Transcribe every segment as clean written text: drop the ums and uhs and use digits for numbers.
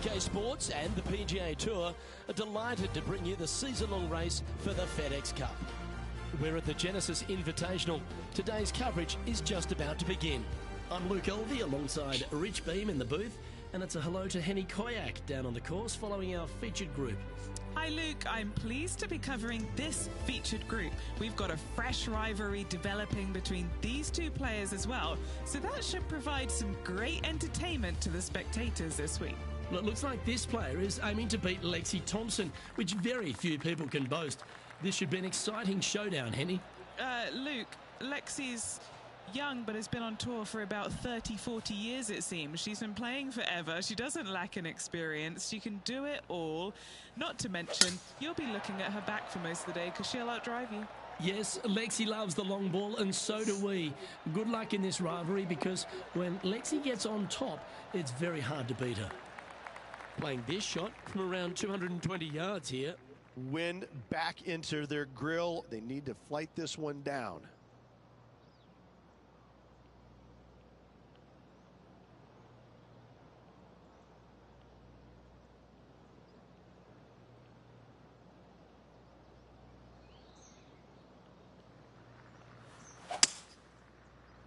2K Sports and the PGA Tour are delighted to bring you the season-long race for the FedEx Cup. We're at the Genesis Invitational. Today's coverage is just about to begin. I'm Luke Elvey alongside Rich Beam in the booth, and it's a hello to Henny Koyak down on the course following our featured group. Hi Luke, I'm pleased to be covering this featured group. We've got a fresh rivalry developing between these two players as well, so that should provide some great entertainment to the spectators this week. Well, it looks like this player is aiming to beat Lexi Thompson, which very few people can boast. This should be an exciting showdown, Henny. Luke, Lexi's young but has been on tour for about 30-40 years, it seems. She's been playing forever. She doesn't lack in experience. She can do it all. Not to mention, you'll be looking at her back for most of the day because she'll outdrive you. Yes, Lexi loves the long ball, and so do we. Good luck in this rivalry, because when Lexi gets on top, it's very hard to beat her. Playing this shot from around 220 yards here. Wind back into their grill. They need to flight this one down.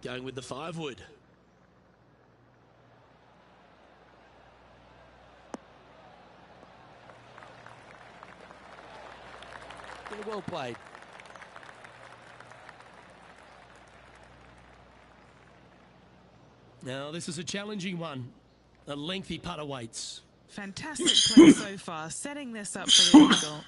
Going with the 5-wood. Well played. Now this is a challenging one. A lengthy putt awaits. Fantastic play so far, setting this up for the eagle.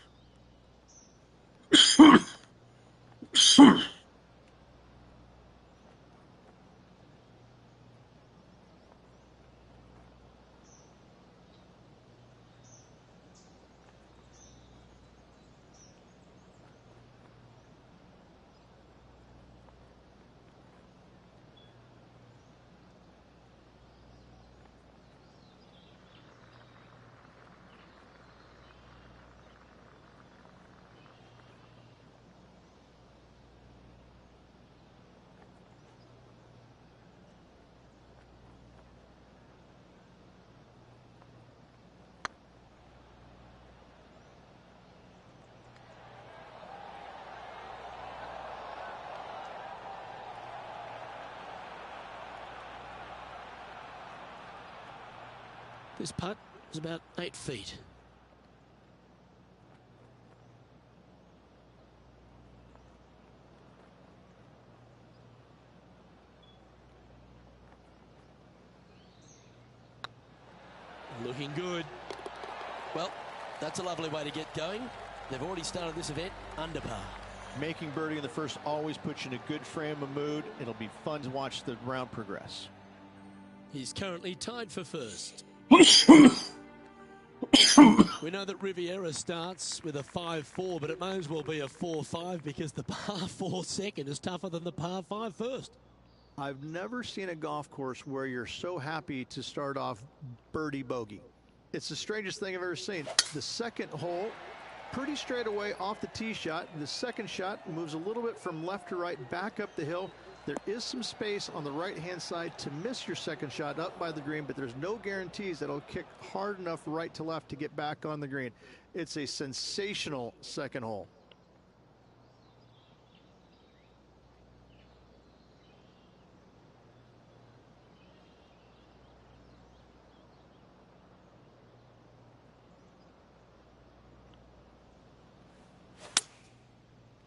This putt is about 8 feet. Looking good. Well, that's a lovely way to get going. They've already started this event under par. Making birdie in the first always puts you in a good frame of mood. It'll be fun to watch the round progress. He's currently tied for first. We know that Riviera starts with a 5-4, but it may as well be a 4-5 because the par 4 second is tougher than the par 5 first. I've never seen a golf course where you're so happy to start off birdie bogey. It's the strangest thing I've ever seen. The second hole, pretty straight away off the tee shot. The second shot moves a little bit from left to right, back up the hill. There is some space on the right-hand side to miss your second shot up by the green, but there's no guarantees that it'll kick hard enough right to left to get back on the green. It's a sensational second hole.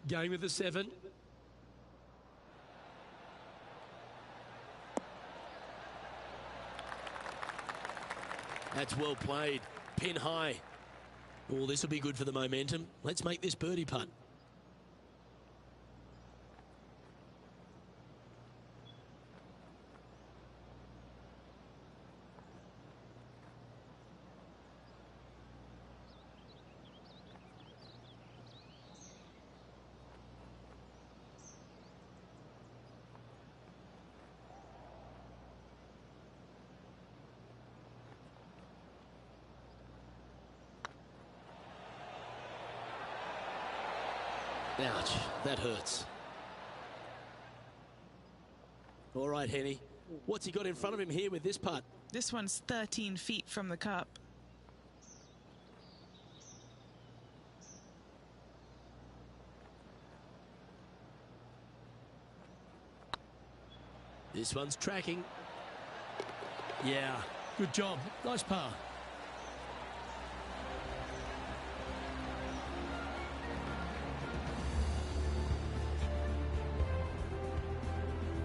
Going with the 7. That's well played. Pin high. Oh, this will be good for the momentum. Let's make this birdie putt. Ouch, that hurts. All right, Henny. What's he got in front of him here with this putt? This one's 13 feet from the cup. This one's tracking. Yeah, good job. Nice par.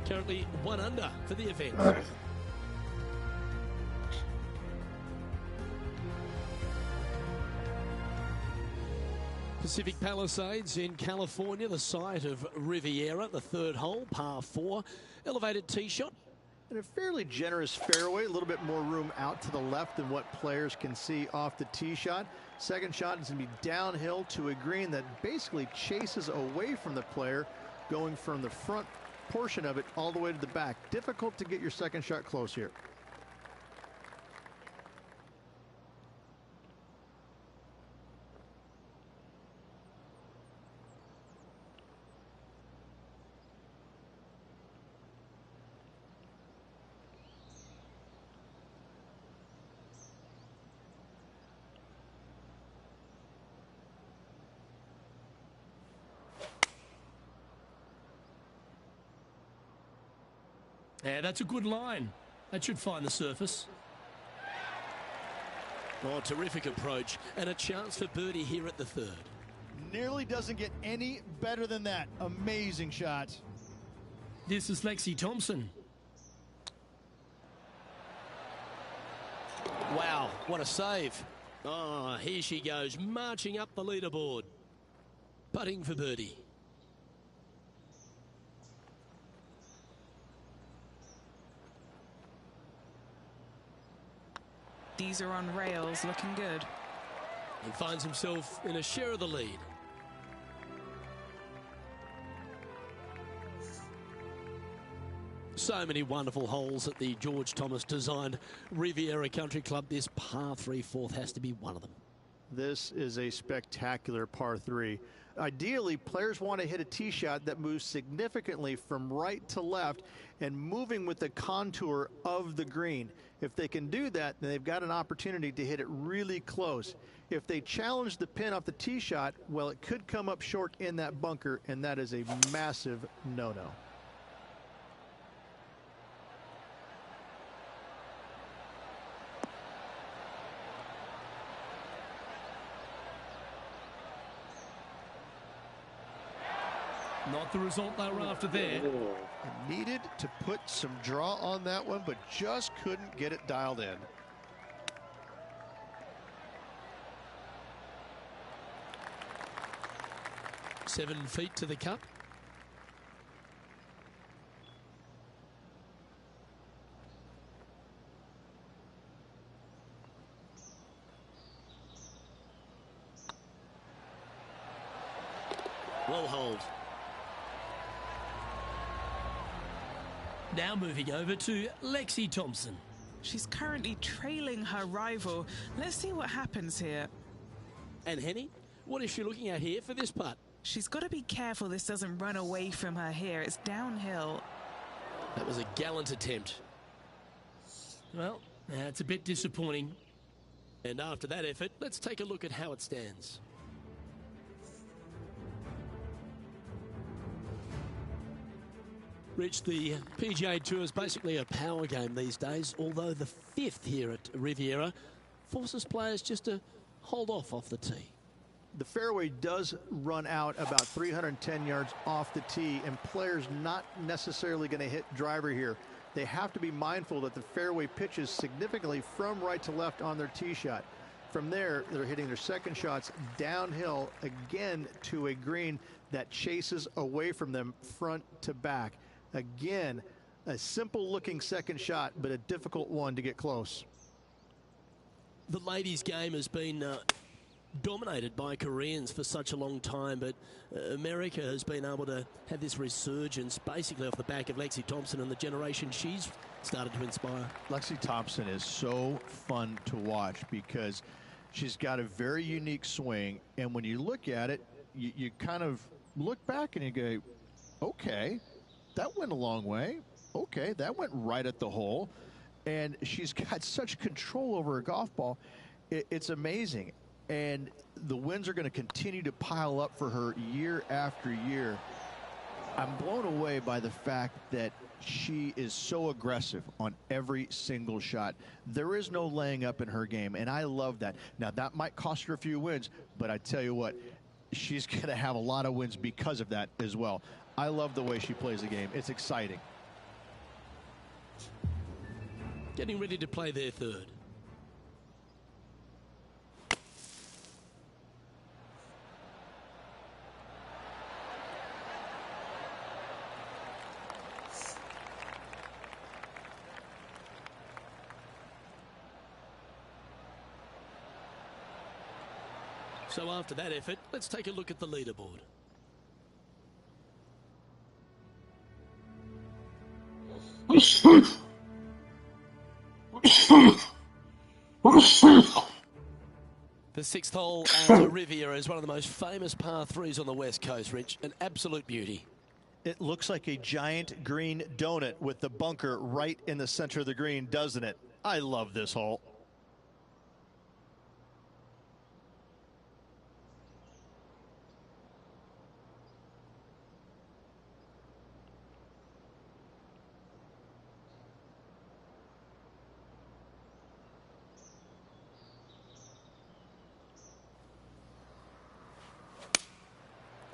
Currently 1 under for the event. Pacific Palisades in California, the site of Riviera, the 3rd hole, par 4, elevated tee shot. And a fairly generous fairway, a little bit more room out to the left than what players can see off the tee shot. Second shot is going to be downhill to a green that basically chases away from the player, going from the front portion of it all the way to the back. Difficult to get your second shot close here. Yeah, that's a good line. That should find the surface. Oh, terrific approach and a chance for birdie here at the 3rd. Nearly doesn't get any better than that. Amazing shot. This is Lexi Thompson. Wow, what a save. Oh, here she goes, marching up the leaderboard. Putting for birdie. These are on rails, looking good. And finds himself in a share of the lead. So many wonderful holes at the George Thomas designed Riviera Country Club. This par 3 4th has to be one of them. This is a spectacular par 3. Ideally, players want to hit a tee shot that moves significantly from right to left and moving with the contour of the green. If they can do that, then they've got an opportunity to hit it really close. If they challenge the pin off the tee shot, well, it could come up short in that bunker, and that is a massive no-no. Not the result they were after there. Needed to put some draw on that one, but just couldn't get it dialed in. Seven feet to the cup. Well hold. Now moving over to Lexi Thompson. She's currently trailing her rival. Let's see what happens here. And Henny, what is she looking at here for this putt? She's got to be careful this doesn't run away from her here. It's downhill. That was a gallant attempt. Well, that's a bit disappointing. And after that effort, let's take a look at how it stands. Rich, the PGA Tour is basically a power game these days, although the 5th here at Riviera forces players just to hold off the tee. The fairway does run out about 310 yards off the tee, and players not necessarily going to hit driver here. They have to be mindful that the fairway pitches significantly from right to left on their tee shot. From there, they're hitting their second shots downhill again to a green that chases away from them front to back. Again, a simple looking second shot, but a difficult one to get close. The ladies' game has been dominated by Koreans for such a long time, but America has been able to have this resurgence basically off the back of Lexi Thompson and the generation she's started to inspire. Lexi Thompson is so fun to watch because she's got a very unique swing, and when you look at it, you kind of look back and you go, okay, that went a long way. Okay, that went right at the hole. And she's got such control over a golf ball. It's amazing. And the wins are going to continue to pile up for her year after year. I'm blown away by the fact that she is so aggressive on every single shot. There is no laying up in her game, and I love that. Now, that might cost her a few wins, but I tell you what, she's going to have a lot of wins because of that as well. I love the way she plays the game. It's exciting. Getting ready to play their third. So after that effort, let's take a look at the leaderboard. The sixth hole at Riviera is one of the most famous par threes on the West Coast, Rich. An absolute beauty. It looks like a giant green donut with the bunker right in the center of the green, doesn't it? I love this hole.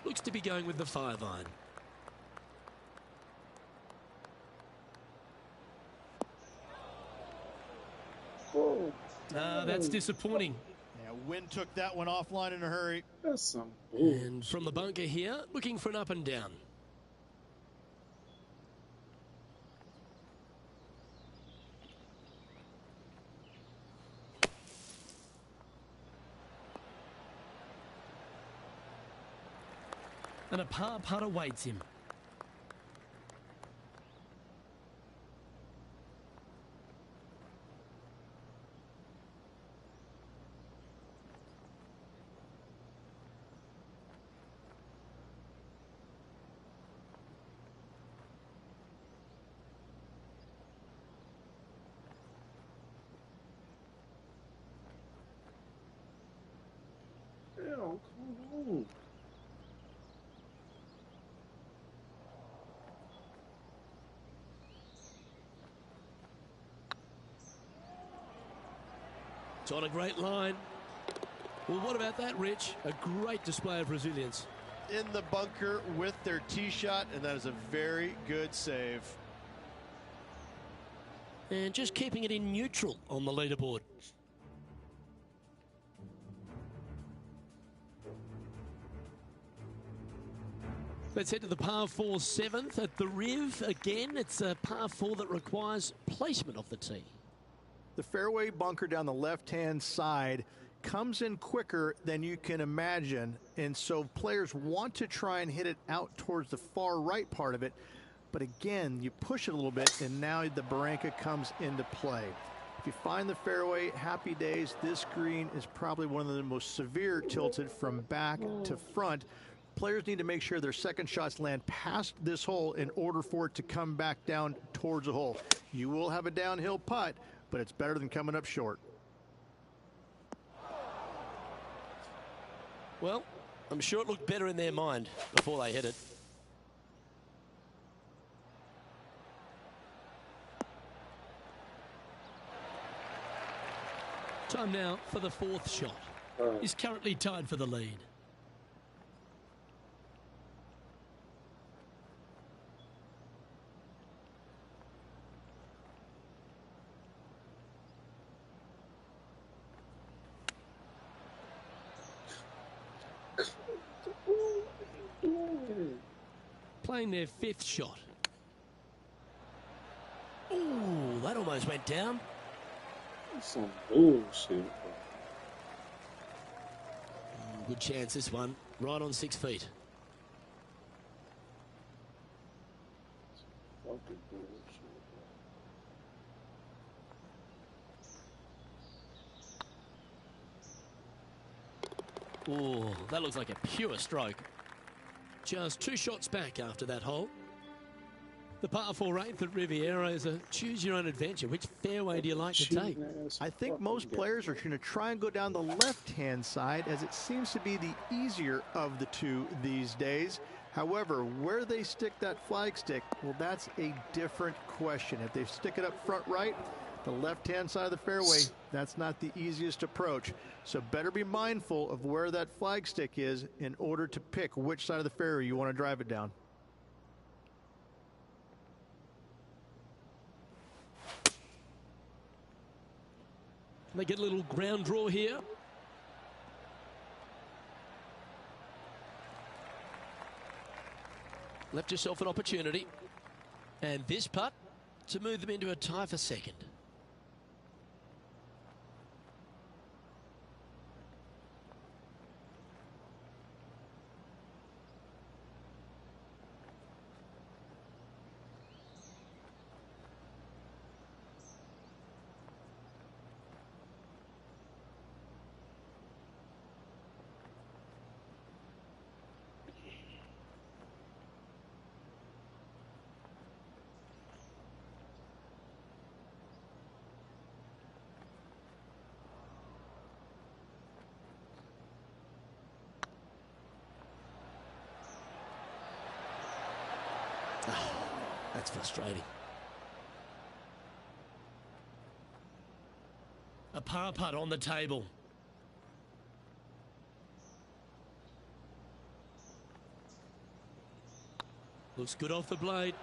Looks to be going with the 5-iron. That's disappointing. Yeah, Wynn took that one offline in a hurry. That's some And from the bunker here, looking for an up and down. And a par putt awaits him. Damn, come on. It's on a great line. Well, what about that, Rich? A great display of resilience. In the bunker with their tee shot, and that is a very good save. And just keeping it in neutral on the leaderboard. Let's head to the par 4 7th at the Riv. Again, it's a par 4 that requires placement of the tee. The fairway bunker down the left-hand side comes in quicker than you can imagine, and so players want to try and hit it out towards the far right part of it. But again, you push it a little bit, and now the Barranca comes into play. If you find the fairway, happy days. This green is probably one of the most severe tilted from back to front. Players need to make sure their second shots land past this hole in order for it to come back down towards the hole. You will have a downhill putt, but it's better than coming up short. Well, I'm sure it looked better in their mind before they hit it. Time now for the fourth shot. He's currently tied for the lead. Playing their fifth shot. Ooh, that almost went down. That's some bullshit. Good chance this one, right on 6 feet. Fucking bullshit. Ooh, that looks like a pure stroke. just 2 shots back after that hole. The par 4 8th at Riviera is a choose-your-own-adventure. Which fairway do you like to take? I think most players are going to try and go down the left-hand side, as it seems to be the easier of the two these days. However, where they stick that flagstick, well, that's a different question. If they stick it up front right, the left-hand side of the fairway, that's not the easiest approach. So better be mindful of where that flagstick is in order to pick which side of the fairway you want to drive it down. They get a little ground draw here. Left yourself an opportunity. And this putt to move them into a tie for second. Oh, that's frustrating. A par putt on the table. Looks good off the blade.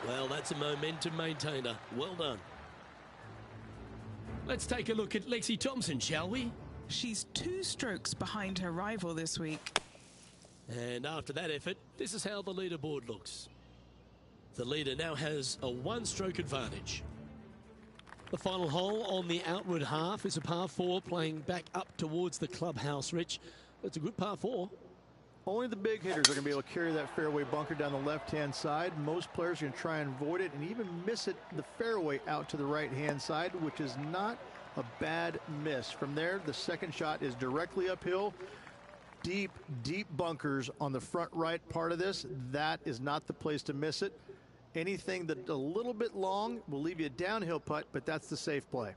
Well, that's a momentum maintainer. Well done. Let's take a look at Lexi Thompson, shall we? She's 2 strokes behind her rival this week. And after that effort, this is how the leaderboard looks. The leader now has a 1-stroke advantage. The final hole on the outward half is a par 4 playing back up towards the clubhouse, Rich. That's a good par 4. Only the big hitters are going to be able to carry that fairway bunker down the left-hand side. Most players are going to try and avoid it and even miss it the fairway out to the right-hand side, which is not a bad miss. From there, the second shot is directly uphill. Deep, deep bunkers on the front right part of this. That is not the place to miss it. Anything that's a little bit long will leave you a downhill putt, but that's the safe play.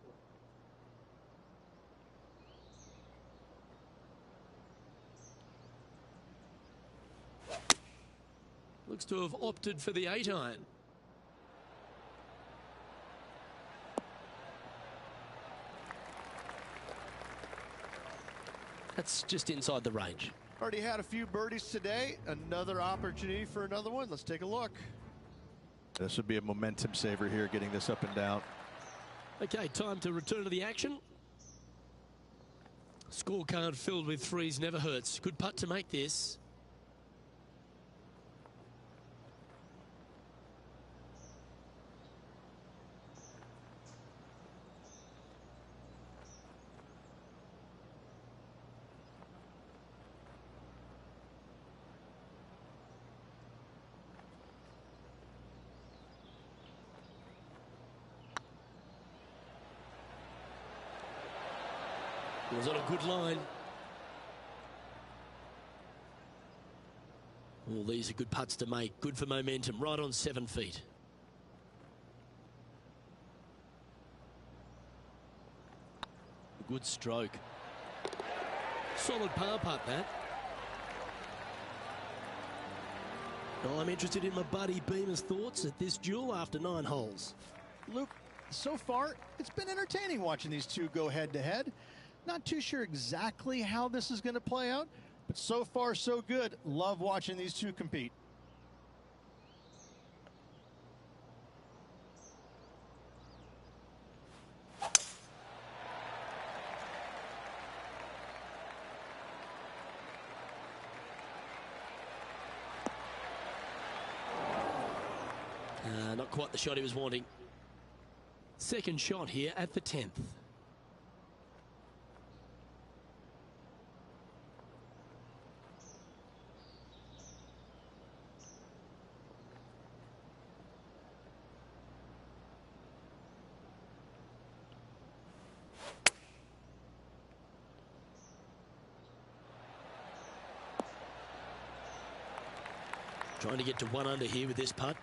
Looks to have opted for the 8-iron. That's just inside the range. Already had a few birdies today. Another opportunity for another one. Let's take a look. This would be a momentum saver here, getting this up and down. Okay, time to return to the action. Scorecard filled with threes never hurts. Good putt to make this. It was on a good line. All these are good putts to make. Good for momentum. Right on 7 feet. Good stroke. Solid par putt, that. Well, I'm interested in my buddy Beamer's thoughts at this duel after 9 holes. Luke, so far, it's been entertaining watching these two go head-to-head. Not too sure exactly how this is going to play out, but so far so good. Love watching these two compete. Not quite the shot he was wanting. Second shot here at the 10th. Trying to get to 1 under here with this putt.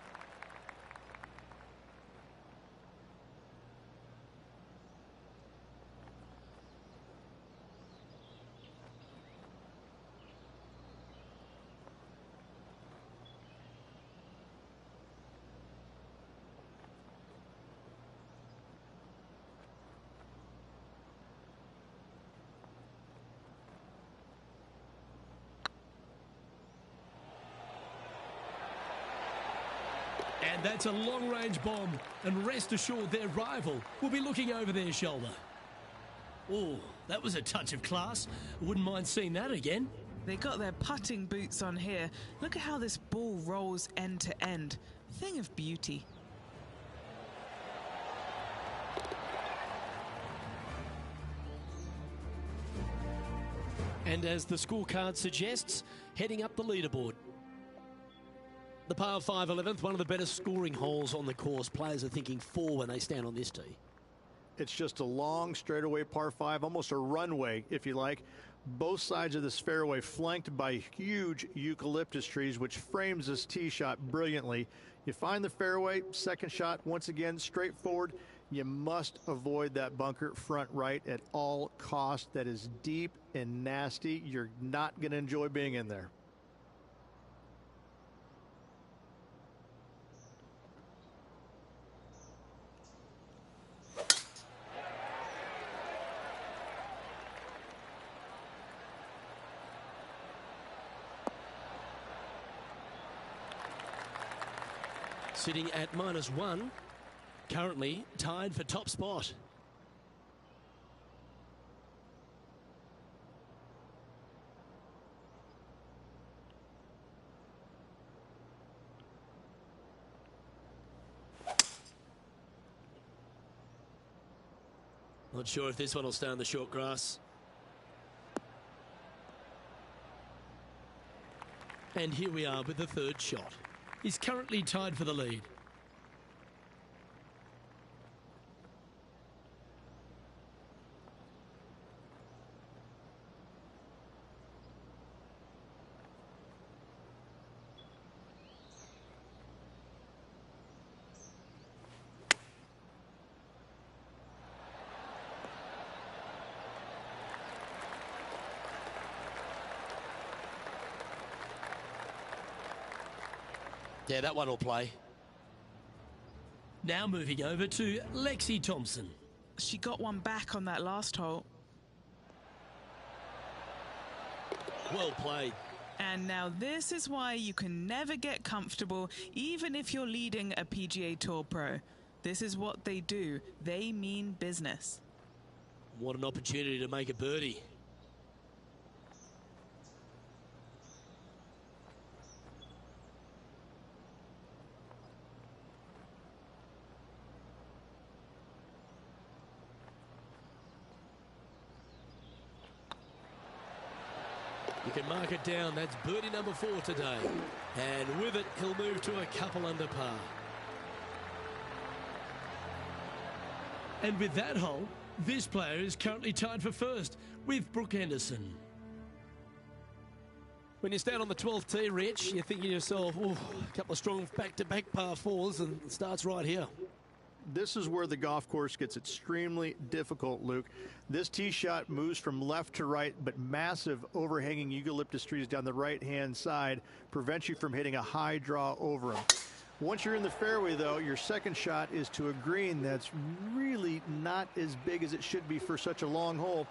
And that's a long-range bomb. And rest assured their rival will be looking over their shoulder. Oh, that was a touch of class. Wouldn't mind seeing that again. They got their putting boots on here. Look at how this ball rolls end to end. Thing of beauty. And as the scorecard suggests, heading up the leaderboard. The par 5 11th, one of the better scoring holes on the course. Players are thinking 4 when they stand on this tee. It's just a long straightaway par 5, almost a runway, if you like. Both sides of this fairway flanked by huge eucalyptus trees, which frames this tee shot brilliantly. You find the fairway, second shot, once again, straightforward. You must avoid that bunker front right at all costs. That is deep and nasty. You're not going to enjoy being in there. Sitting at -1, currently tied for top spot. Not sure if this one will stay on the short grass. And here we are with the third shot. He's currently tied for the lead. Yeah, that one will play. Now moving over to Lexi Thompson. She got one back on that last hole. Well played. And now this is why you can never get comfortable, even if you're leading a PGA Tour pro. This is what they do. They mean business. What an opportunity to make a birdie. You can mark it down. That's birdie number 4 today. And with it, he'll move to a couple under par. And with that hole, this player is currently tied for first with Brooke Henderson. When you stand on the 12th tee, Rich, you're thinking to yourself, oh, a couple of strong back-to-back par 4s, and it starts right here. This is where the golf course gets extremely difficult, Luke. This tee shot moves from left to right, but massive overhanging eucalyptus trees down the right-hand side prevent you from hitting a high draw over them. Once you're in the fairway, though, your second shot is to a green that's really not as big as it should be for such a long hole.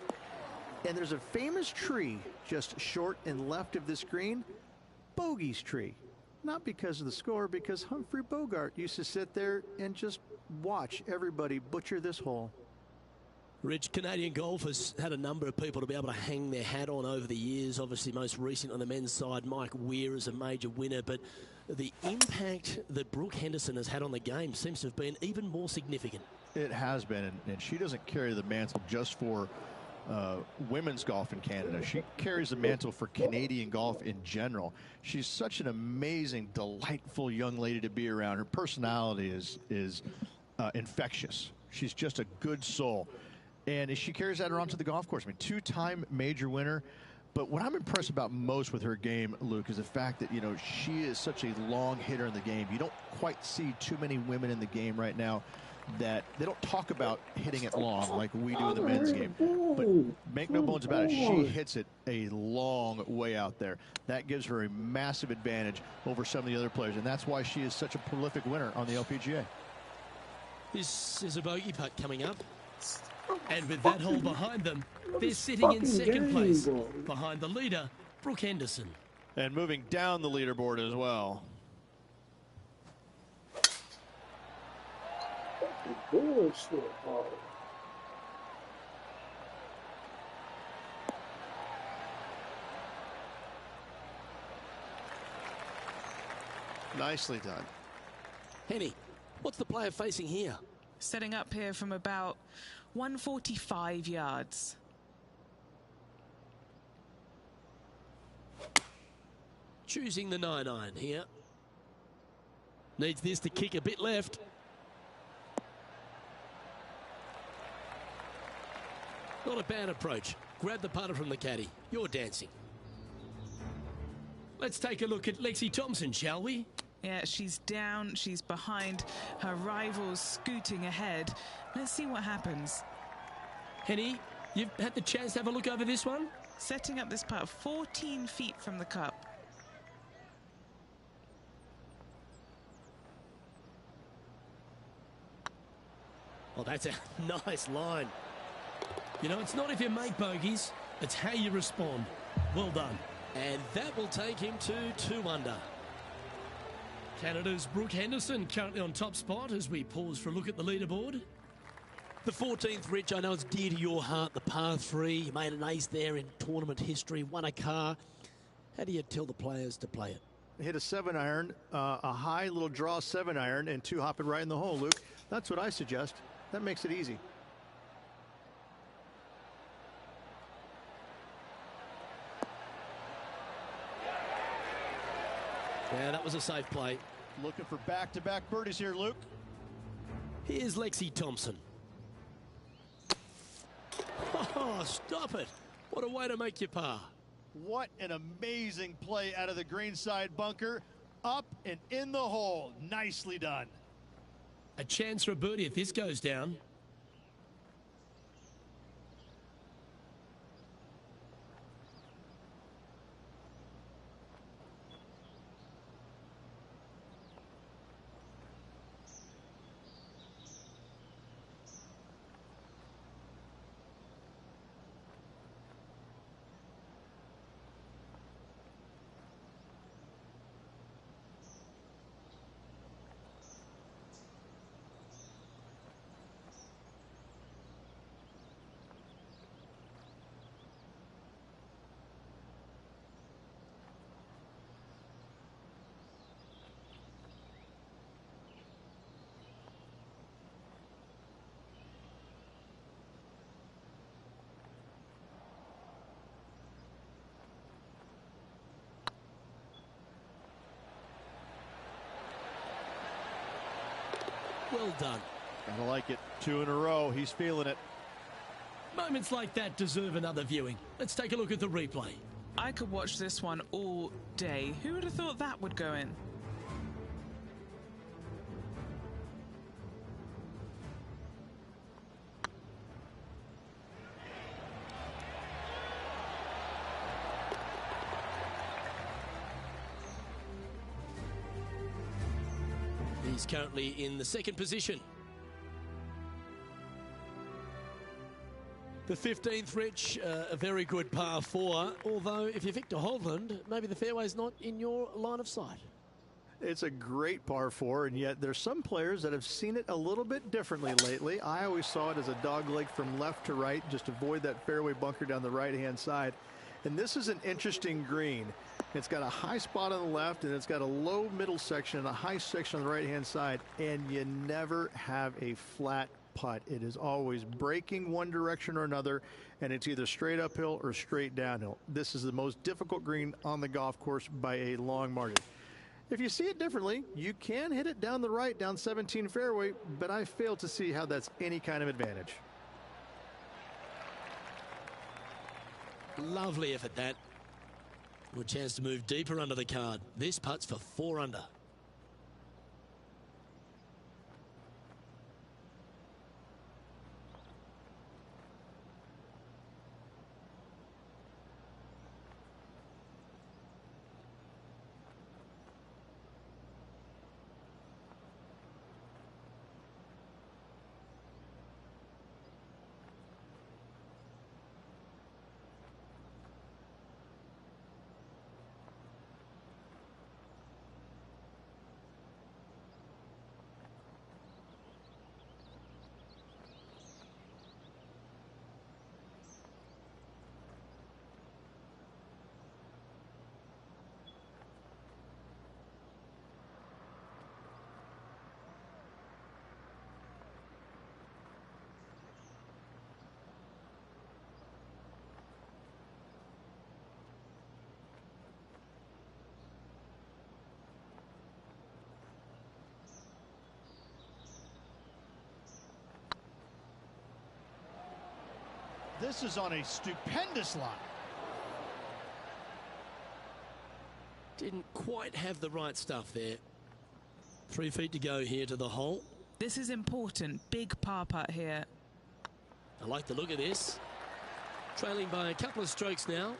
And there's a famous tree just short and left of this green, Bogey's tree. Not because of the score, because Humphrey Bogart used to sit there and just watch everybody butcher this hole. Rich, Canadian golf has had a number of people to be able to hang their hat on over the years. Obviously, most recent on the men's side, Mike Weir is a major winner. But the impact that Brooke Henderson has had on the game seems to have been even more significant. It has been, and she doesn't carry the mantle just for women's golf in Canada. She carries the mantle for Canadian golf in general. She's such an amazing, delightful young lady to be around. Her personality is infectious. She's just a good soul. And she carries that around to the golf course. I mean, 2-time major winner, But what I'm impressed about most with her game, Luke, is the fact that, you know, she is such a long hitter in the game. You don't quite see too many women in the game right now that they don't talk about hitting it long like we do in the men's game. But make no bones about it, she hits it a long way out there. That gives her a massive advantage over some of the other players, and that's why she is such a prolific winner on the LPGA. This is a bogey putt coming up. And with that hole behind them, they're sitting in second place behind the leader, Brooke Henderson. And moving down the leaderboard as well. Bullshit, ball. Nicely done. Henny, what's the player facing here? Setting up here from about 145 yards. Choosing the 9-iron here. Needs this to kick a bit left. Not a bad approach. Grab the putter from the caddy. You're dancing. Let's take a look at Lexi Thompson, shall we? Yeah, she's down, she's behind, her rivals scooting ahead. Let's see what happens. Henny, you've had the chance to have a look over this one? Setting up this putt 14 feet from the cup. Oh, that's a nice line. You know, it's not if you make bogeys, it's how you respond. Well done. And that will take him to 2 under. Canada's Brooke Henderson currently on top spot as we pause for a look at the leaderboard. The 14th, Rich, I know it's dear to your heart, the par 3. You made an ace there in tournament history, won a car. How do you tell the players to play it? Hit a 7-iron, a high little draw 7-iron, and 2 hop it right in the hole, Luke. That's what I suggest. That makes it easy. Yeah, that was a safe play. Looking for back-to-back birdies here, Luke. Here's Lexi Thompson. Oh, stop it. What a way to make your par. What an amazing play out of the greenside bunker. Up and in the hole. Nicely done. A chance for a birdie if this goes down. Well done. Gotta like it. 2 in a row. He's feeling it. Moments like that deserve another viewing. Let's take a look at the replay. I could watch this one all day. Who would have thought that would go in? He's currently in the 2nd position. The 15th, Rich, a very good par 4. Although, if you're Victor Hovland, maybe the fairway's not in your line of sight. It's a great par 4, and yet there's some players that have seen it a little bit differently lately. I always saw it as a dog leg from left to right, just avoid that fairway bunker down the right-hand side. And this is an interesting green. It's got a high spot on the left, and it's got a low middle section and a high section on the right-hand side, and you never have a flat putt. It is always breaking one direction or another, and it's either straight uphill or straight downhill. This is the most difficult green on the golf course by a long margin. If you see it differently, you can hit it down the right, down 17 fairway, but I fail to see how that's any kind of advantage. Lovely effort, that. Good chance to move deeper under the card. This putt's for 4 under. This is on a stupendous line. Didn't quite have the right stuff there. 3 feet to go here to the hole. This is important. Big par putt here. I like the look of this. Trailing by a couple of strokes now.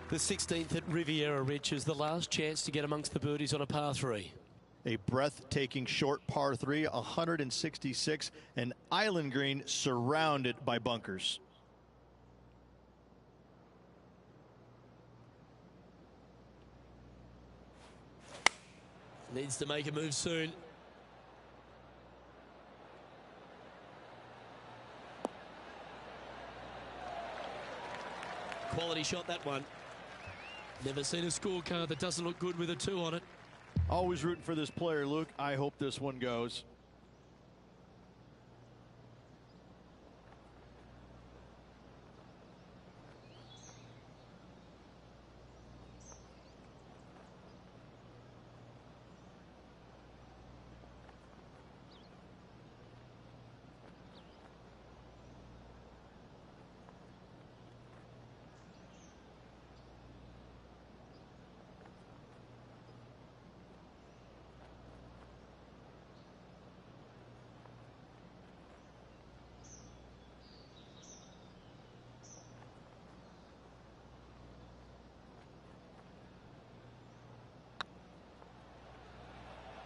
The 16th at Riviera Ridge is the last chance to get amongst the birdies on a par 3. A breathtaking short par 3, 166, an island green surrounded by bunkers. Needs to make a move soon. Quality shot, that one. Never seen a scorecard that doesn't look good with a 2 on it. Always rooting for this player, Luke. I hope this one goes.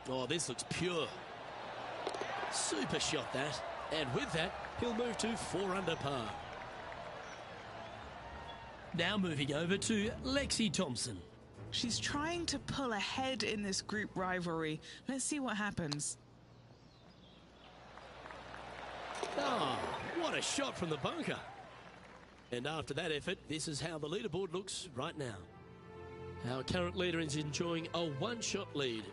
Oh, this looks pure. Super shot, that. And with that, he'll move to 4 under par. Now moving over to Lexi Thompson. She's trying to pull ahead in this group rivalry. Let's see what happens. Oh, what a shot from the bunker. And after that effort, this is how the leaderboard looks right now. Our current leader is enjoying a 1-shot lead.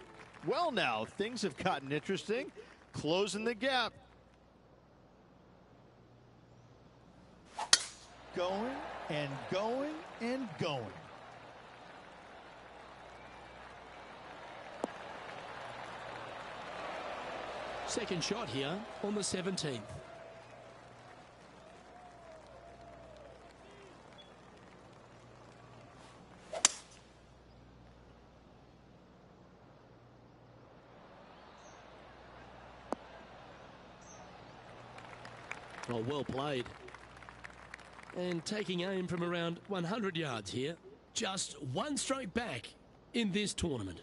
Well, now things have gotten interesting. Closing the gap. Going and going and going. Second shot here on the 17th. Oh, well played. And taking aim from around 100 yards here. Just 1 stroke back in this tournament.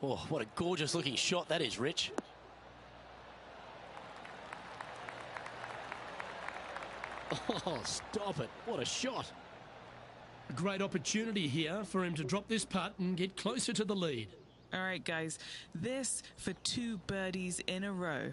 Oh, what a gorgeous looking shot that is, Rich. Oh, stop it. What a shot. A great opportunity here for him to drop this putt and get closer to the lead. All right, guys, this for 2 birdies in a row.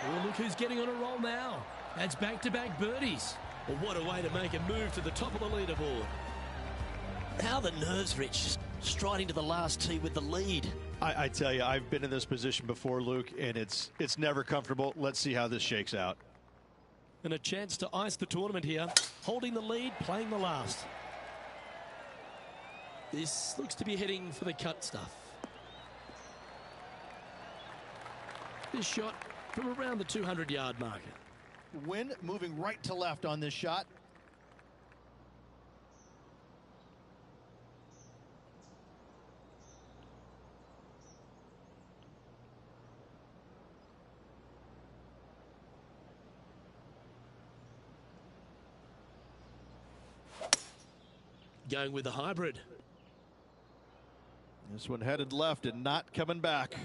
Oh, look who's getting on a roll now. That's back-to-back birdies. Well, what a way to make a move to the top of the leaderboard. How the nerves, Rich, just striding to the last tee with the lead. I tell you, I've been in this position before, Luke, and it's never comfortable. Let's see how this shakes out. And a chance to ice the tournament here. Holding the lead, playing the last. This looks to be heading for the cut stuff. This shot from around the 200-yard marker. Wind moving right to left on this shot. Going with the hybrid. This one headed left and not coming back.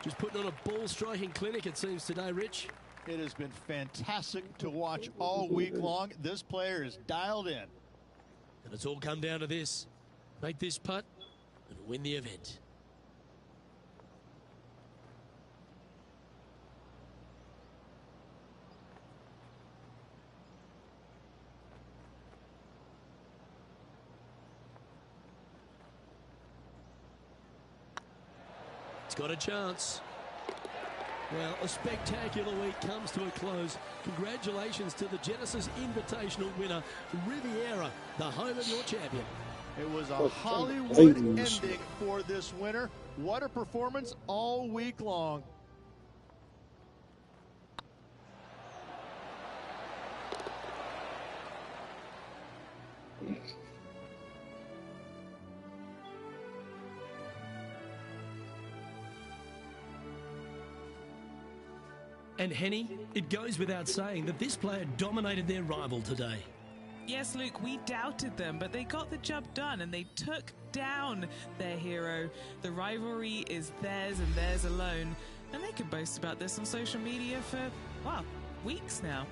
Just putting on a ball striking clinic, it seems, today, Rich. It has been fantastic to watch all week long. This player is dialed in. And it's all come down to this. Make this putt and win the event. It's got a chance. Well, a spectacular week comes to a close. Congratulations to the Genesis Invitational winner, Riviera, the home of your champion. It was a Hollywood ending for this winner. What a performance all week long. And Henny, it goes without saying that this player dominated their rival today. Yes, Luke, we doubted them, but they got the job done and they took down their hero. The rivalry is theirs and theirs alone, and they can boast about this on social media for, well, weeks now.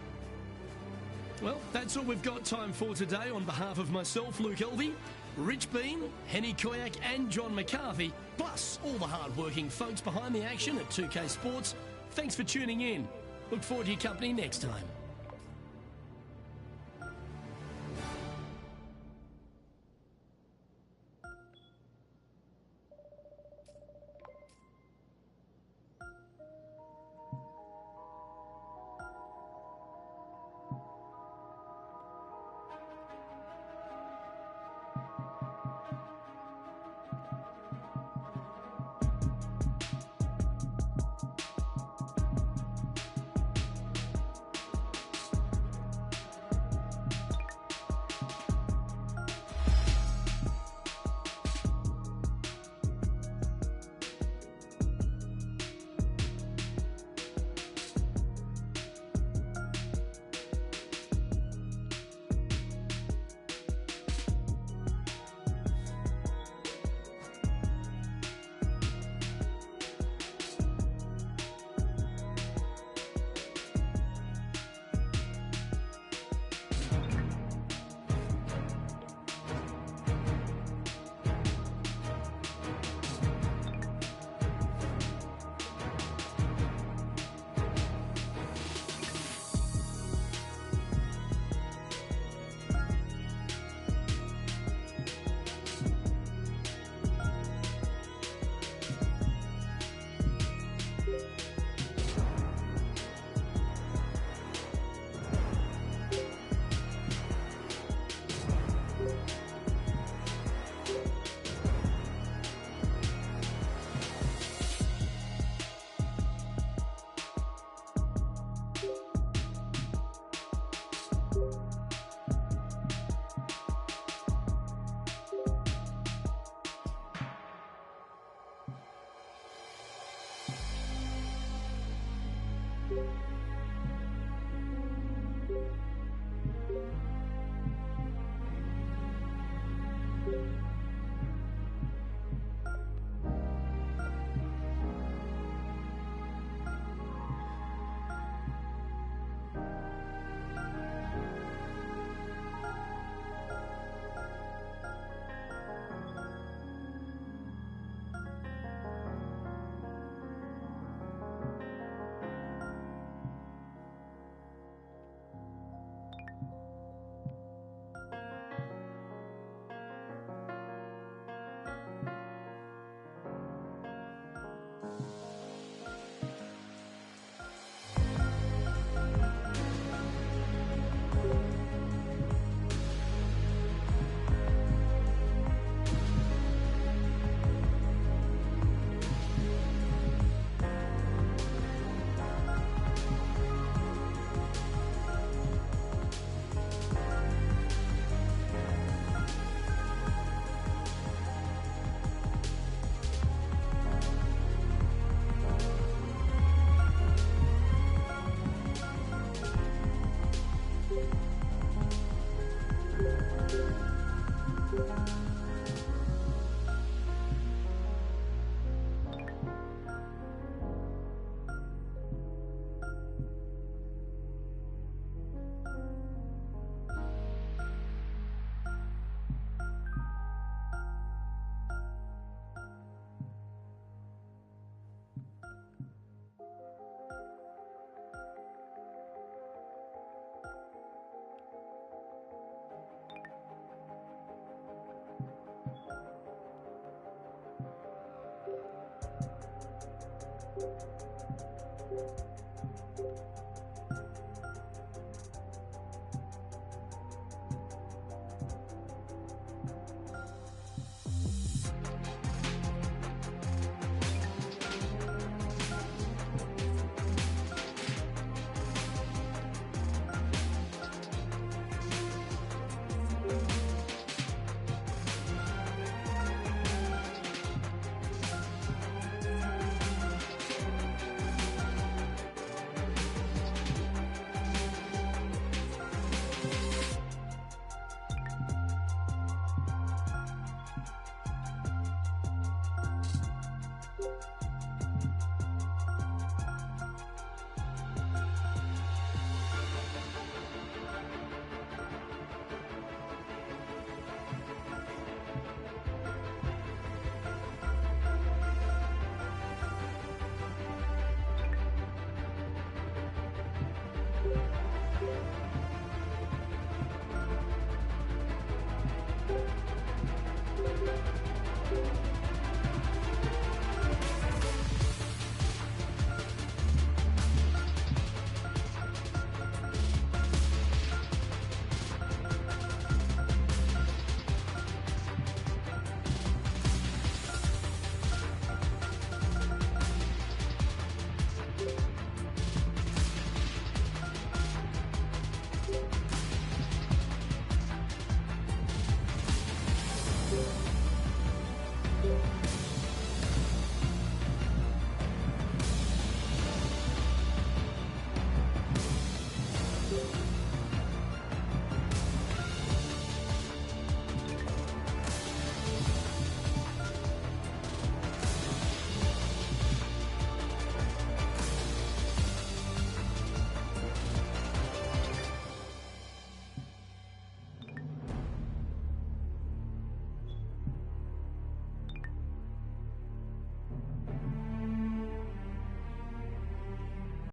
Well, that's all we've got time for today. On behalf of myself, Luke Elvey, Rich Bean, Henny Koyak and John McCarthy, plus all the hard-working folks behind the action at 2K Sports, thanks for tuning in. Look forward to your company next time.